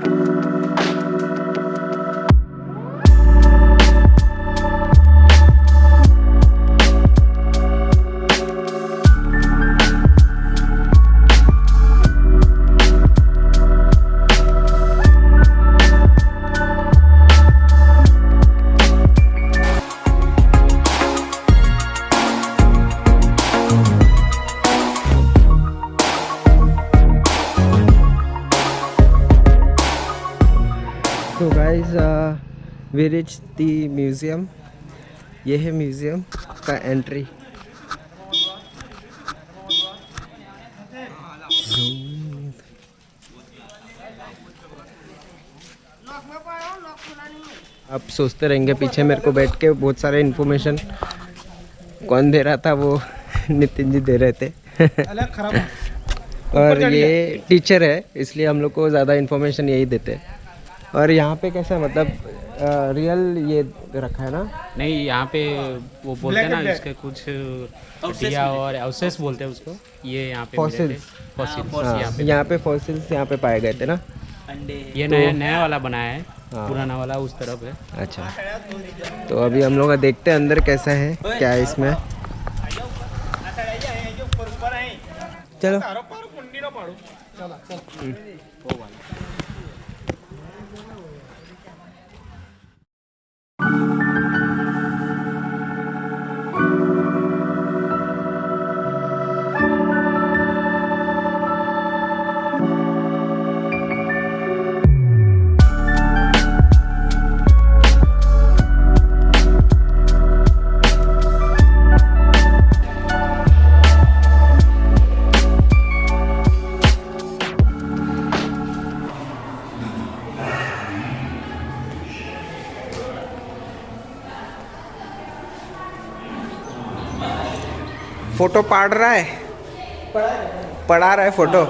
तो guys we reach the museum. ये है म्यूज़ियम का एंट्री। आप सोचते रहेंगे पीछे मेरे को बैठ के बहुत सारे इन्फॉर्मेशन कौन दे रहा था, वो नितिन जी दे रहे थे। और ये टीचर है इसलिए हम लोग को ज़्यादा इन्फॉर्मेशन यही देते हैं। और यहाँ पे कैसा मतलब रियल ये रखा है ना? नहीं, यहाँ पे वो बोलते हैं ना इसके कुछ हड्डियाँ और अवशेष बोलते हैं उसको। ये यहाँ पे फॉसिल्स। फॉसिल्स यहाँ पे फॉसिल्स यहाँ पे पाए गए थे ना। ये नया वाला बनाया है। पुराना वाला उस तरफ है। अच्छा, तो अभी हम लोग देखते हैं अंदर कैसा है, क्या है इसमें। चलो फोटो पढ़ रहा है, पढ़ा रहा है फोटो।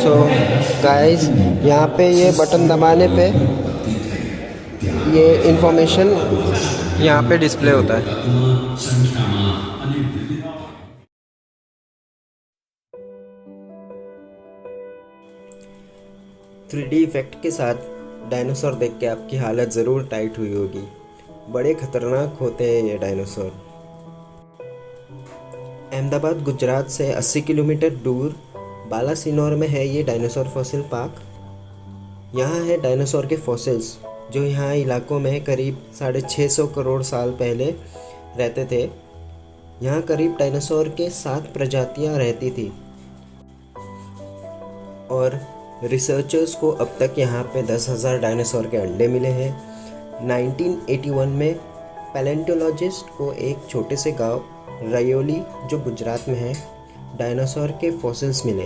सो गाइस, यहाँ पे ये बटन दबाने पे ये इंफॉर्मेशन यहाँ पे डिस्प्ले होता है। थ्री डी इफेक्ट के साथ डायनासोर देख के आपकी हालत ज़रूर टाइट हुई होगी। बड़े खतरनाक होते हैं ये डायनासोर। अहमदाबाद गुजरात से 80 किलोमीटर दूर बालासिनोर में है ये डायनासोर फॉसिल पार्क। यहाँ है डायनासोर के फॉसिल्स जो यहाँ इलाकों में करीब 650 करोड़ साल पहले रहते थे। यहाँ करीब डायनासोर के 7 प्रजातियाँ रहती थी और रिसर्चर्स को अब तक यहाँ पे 10,000 डायनासोर के अंडे मिले हैं। 1981 में पैलेंटोलॉजिस्ट को एक छोटे से गांव रयोली जो गुजरात में है डायनासोर के फॉसिल्स मिले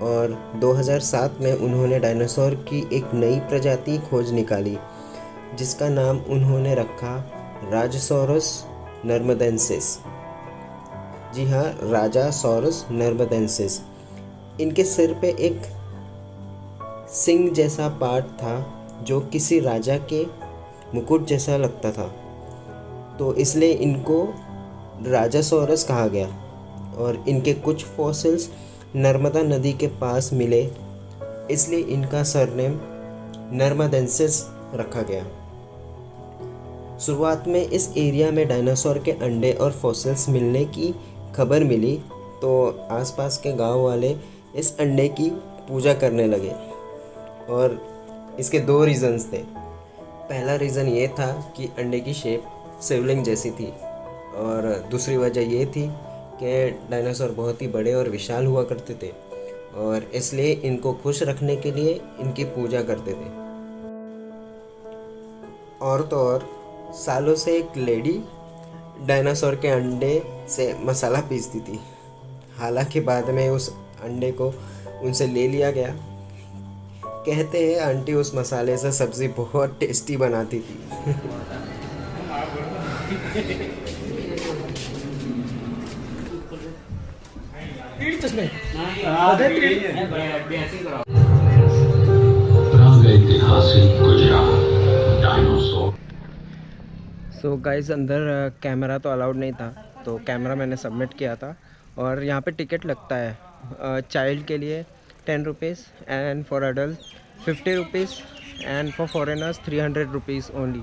और 2007 में उन्होंने डायनासोर की एक नई प्रजाति खोज निकाली जिसका नाम उन्होंने रखा राजासोरस नर्मदेंसिस। जी हाँ, राजासोरस नर्मदेंसिस। इनके सिर पे एक सिंग जैसा पार्ट था जो किसी राजा के मुकुट जैसा लगता था, तो इसलिए इनको राजासोरस कहा गया। और इनके कुछ फॉसिल्स नर्मदा नदी के पास मिले, इसलिए इनका सरनेम नर्मदेंसिस रखा गया। शुरुआत में इस एरिया में डायनासोर के अंडे और फॉसिल्स मिलने की खबर मिली तो आसपास के गांव वाले इस अंडे की पूजा करने लगे और इसके 2 रीज़न्स थे। पहला रीज़न ये था कि अंडे की शेप शिवलिंग जैसी थी और दूसरी वजह ये थी के डायनासोर बहुत ही बड़े और विशाल हुआ करते थे और इसलिए इनको खुश रखने के लिए इनकी पूजा करते थे। और तो और सालों से एक लेडी डायनासोर के अंडे से मसाला पीसती थी। हालांकि बाद में उस अंडे को उनसे ले लिया गया। कहते हैं आंटी उस मसाले से सब्ज़ी बहुत टेस्टी बनाती थी। सो गाइस अंदर कैमरा तो अलाउड नहीं था, तो कैमरा मैंने सबमिट किया था। और यहाँ पे टिकट लगता है चाइल्ड के लिए 10 rupees and for adult 50 rupees and for foreigners 300 rupees only.